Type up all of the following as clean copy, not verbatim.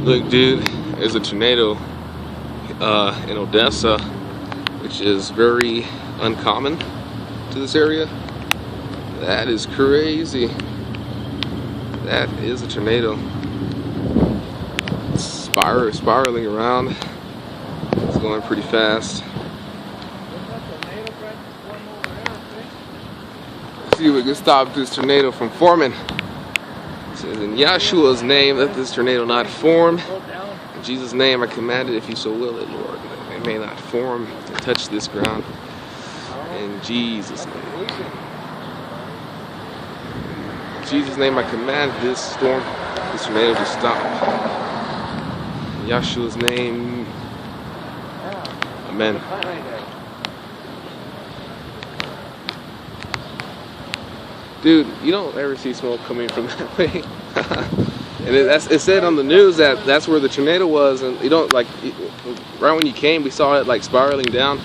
Look, dude, there's a tornado in Odessa, which is very uncommon to this area. That is crazy. That is a tornado. It's spiraling around. It's going pretty fast. Let's see if we can stop this tornado from forming. It says, in Yahshua's name, let this tornado not form. In Jesus' name, I command it, if you so will it, Lord. It may not form and touch this ground. In Jesus' name. In Jesus' name, I command this storm, this tornado to stop. In Yahshua's name, amen. Dude, you don't ever see smoke coming from that way. And it said on the news that that's where the tornado was, and you don't, like, right when you came, we saw it like spiraling down.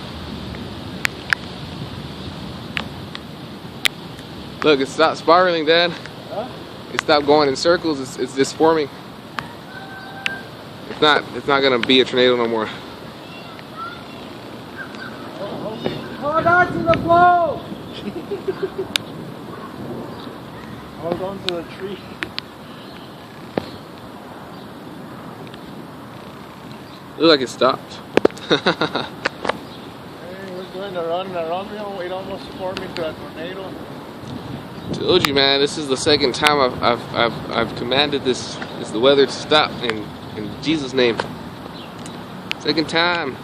Look, it stopped spiraling, Dad. It stopped going in circles. It's just forming. It's not gonna be a tornado no more. Hold on to the pole. Hold on to the tree. Looked like it stopped. Hey, we're going around and around. It almost formed into a tornado. Told you, man. This is the second time I've commanded the weather to stop in Jesus' name. Second time.